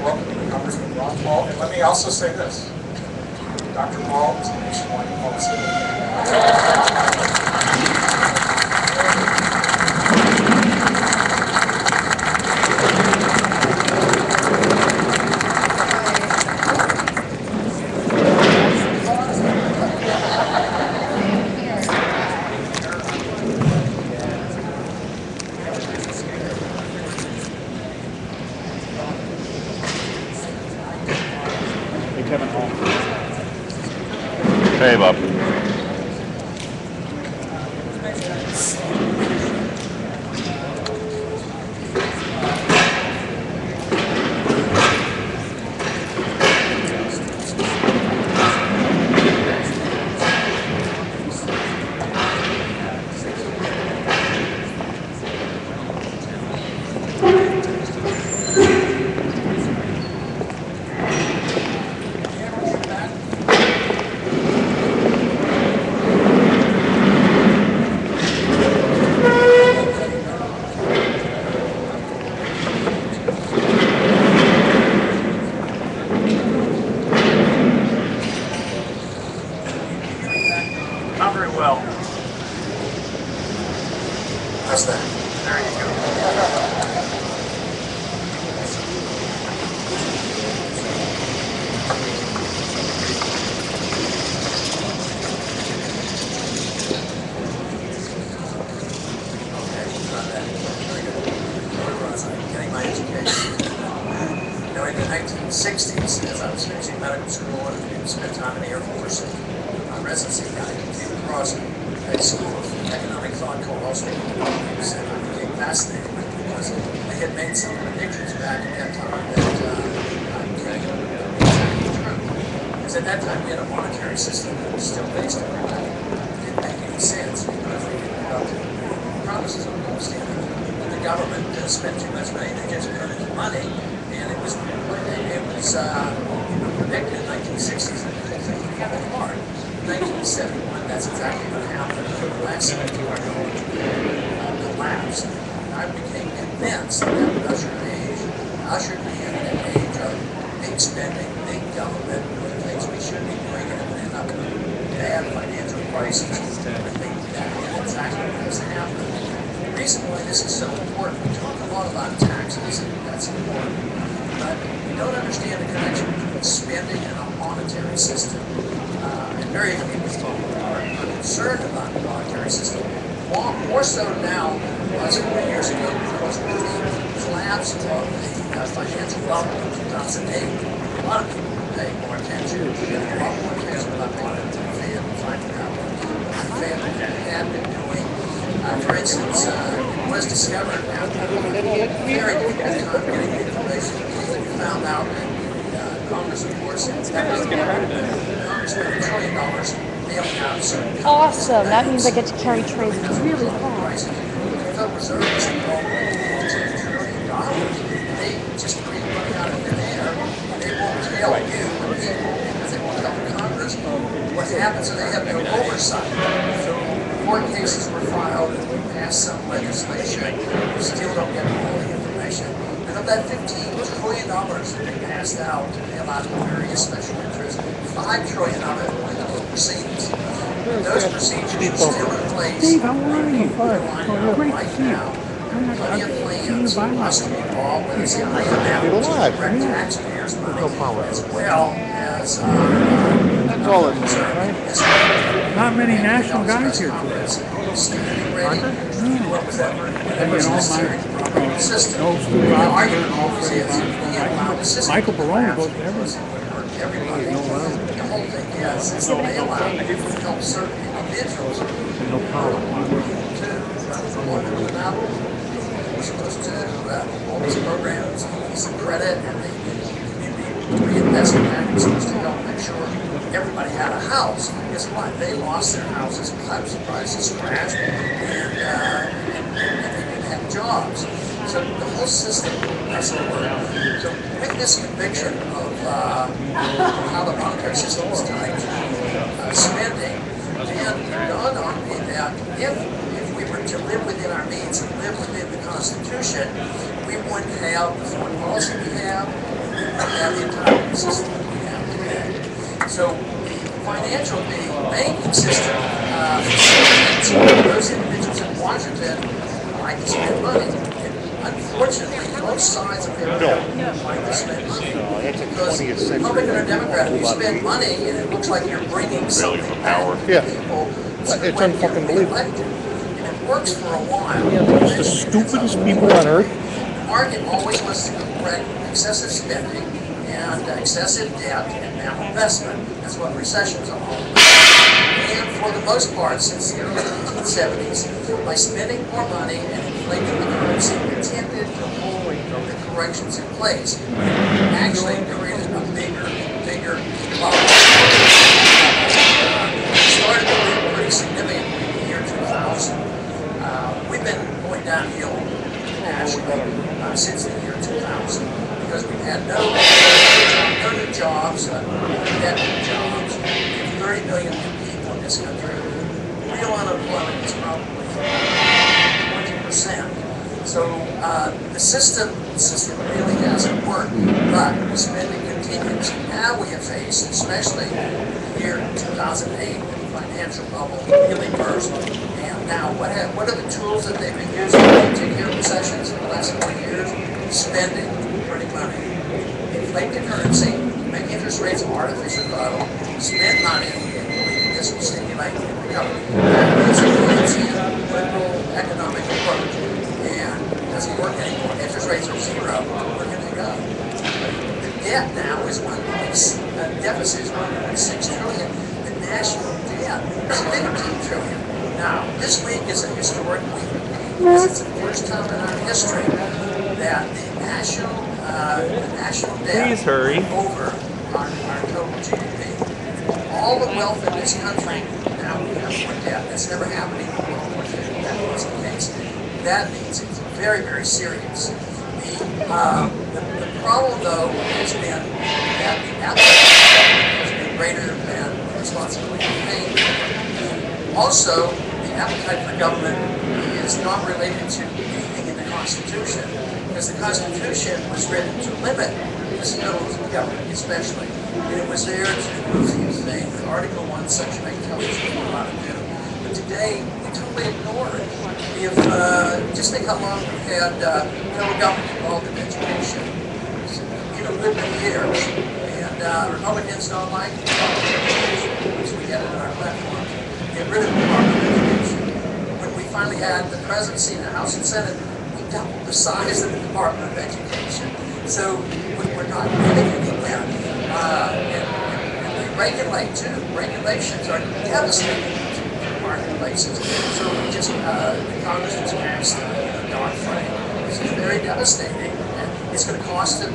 welcome Congressman Ron Paul. And let me also say this. Dr. Paul is a nationwide policy. Hey, Bob. Not very well. How's that? There you go. Getting my education. You know, in the 1960s, as I was finishing medical school and spent time in the Air Force, residency, I came across a school of economic thought called Austrian economics, and I became fascinated with it because they had made some predictions back at that time that I became exactly true. Because at that time we had a monetary system that was still based on that. It didn't make any sense because they didn't live up to the promises of gold standard. And the government spent too much money, they just printed money, and it was predicted in the 1960s that things would fall apart. 1971, that's exactly what happened. The last $17 collapsed. I became convinced that it ushered me in an age of big spending, big government, doing things we shouldn't be doing, and it would end up in a bad financial crisis. I think that is exactly what has happened. The reason why this is so important, we talk a lot about taxes, and that's important, but we don't understand the connection between spending and a monetary system. Very few people are concerned about the monetary system, more so now than it was 4 years ago, because with the collapse of the financial bubble in 2008, a lot of people pay more attention, a lot more attention about what the Fed and finding out what the Fed had been doing. For instance, it was discovered after a very difficult time getting the information. We found out that Congress, of course, Congress spent $1 trillion bailing out certain companies. Awesome. That means I get to carry trays really far. The Federal Reserve is involved with $10 trillion. They just create money out of thin air. They won't tell you, the people, because they won't tell Congress what happens, and they have no oversight. So court cases were filed, and we passed some legislation. We still don't get all the information. And of that $15 trillion that they passed out to bail out various special interests, $5 trillion of it went to proceedings. Those procedures are still in place. Steve, how are you? Great right now. Plenty of plans for us to be involved with the IMF, which is direct taxpayers' money, as well as that's all it means, right? Not many national guys here today. Standing ready to do whatever is necessary to promote the system. The argument is we allow the system Michael to Barone collapse goes to because it would hurt everybody. The whole thing is a bailout to help certain individuals. No problem. We're supposed to all these programs, these credit and the community reinvestment act was supposed to help make sure everybody had a house. Guess what? They lost their houses, collapsed, the prices crashed, and they didn't have jobs. So the whole system doesn't work. So with this conviction of how the monetary system is tied to spending, and it dawned on me that if we were to live within our means and live within the Constitution, we wouldn't have the foreign policy we have, we would philanthropy, banking system, those individuals in Washington like to spend money. And unfortunately, both sides of their like to spend money. Because Republican or Democrat, if you spend money and it looks like you're bringing something back to people, It's unfucking believable. And it works for a while. It's the stupidest people on earth. The market always wants to correct excessive spending and excessive debt and malinvestment. That's what recessions are all about. And for the most part, since the early 1970s, by spending more money and inflating the currency, we tended to hold the corrections in place. Actually created a bigger bubble. Started to be pretty significant in the year 2000. We've been going downhill nationally since the year 2000 because we've had no new jobs, net new jobs. We have 30 million new people in this country. Real unemployment is probably 20%. So the system really hasn't worked, but the spending continues. Now we have faced, especially in the year 2008, when the financial bubble really burst. And now, what are the tools that they've been using to take care of recessions in the last 20 years? Spending, printing money, inflate the currency, make interest rates artificially low, spend money, and believe this will stimulate the recovery. It's a Keynesian liberal economic approach, and it doesn't work anymore. Interest rates are zero. Where can they go? The debt now is deficit is 1.6 trillion. The national debt is 15 trillion. Now, this week is a historic week because it's the first time in our history that the national debt over our total GDP. All the wealth in this country now we have more debt. That's never happened in the world when that was the case. That means it's very, very serious. The problem, though, has been that the appetite has been greater than the responsibility of paying. Also, the appetite for government is not related to anything in the Constitution, because the Constitution was written to limit the skills of government, especially. And it was there to do a few things. Article 1, Section 8 tells us what we're allowed to do. But today, we totally ignore it. We have, just think how long we've had federal government involved in education. Good many years. And Republicans don't like education, which we had in our platform. Get rid of the Department of Education. When we finally had the presidency in the House and Senate, we doubled the size of the Department of Education. So we're not getting anywhere. And we regulate too. Regulations are devastating to marketplaces. So we just, the Congress just passed Dodd-Frank. This is very devastating. And it's going to cost them,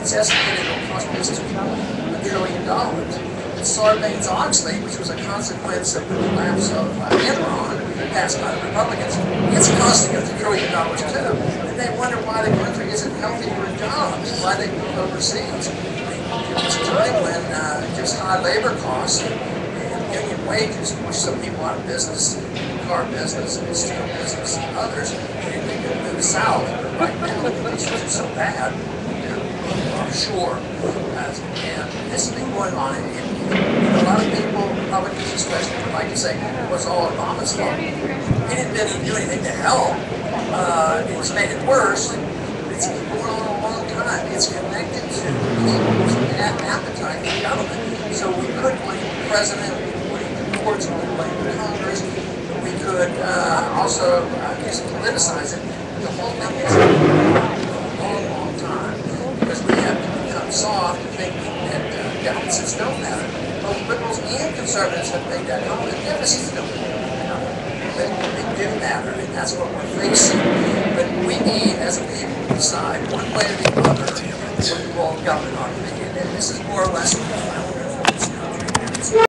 it's estimated it will cost business people $1 trillion. And Sarbanes-Oxley, which was a consequence of the collapse of Enron, passed by the Republicans, it's costing us $1 trillion too. And they wonder why the country isn't healthy for jobs, why they move overseas. It was a time when just high labor costs and union wages pushed some people out of business, the car business and the steel business and others, and they could move south. But right now the conditions are so bad, offshore. And this has been going on. A lot of people, Republicans especially, would like to say it was all Obama's fault. He didn't do anything to help. It's made it worse. It's been going on a long time. It's connected to people's appetite for government. So we could blame the president, we could blame the courts, we could blame the Congress. We could also just politicize it. But the whole thing is a long time because we have to become soft and think that deficits don't matter. Both liberals and conservatives have made that comment. Deficits don't matter. But they do matter, and that's what we're facing. But we need, as a people, to decide one way or the other what we call government ought to be. And this is more or less what we found in this country.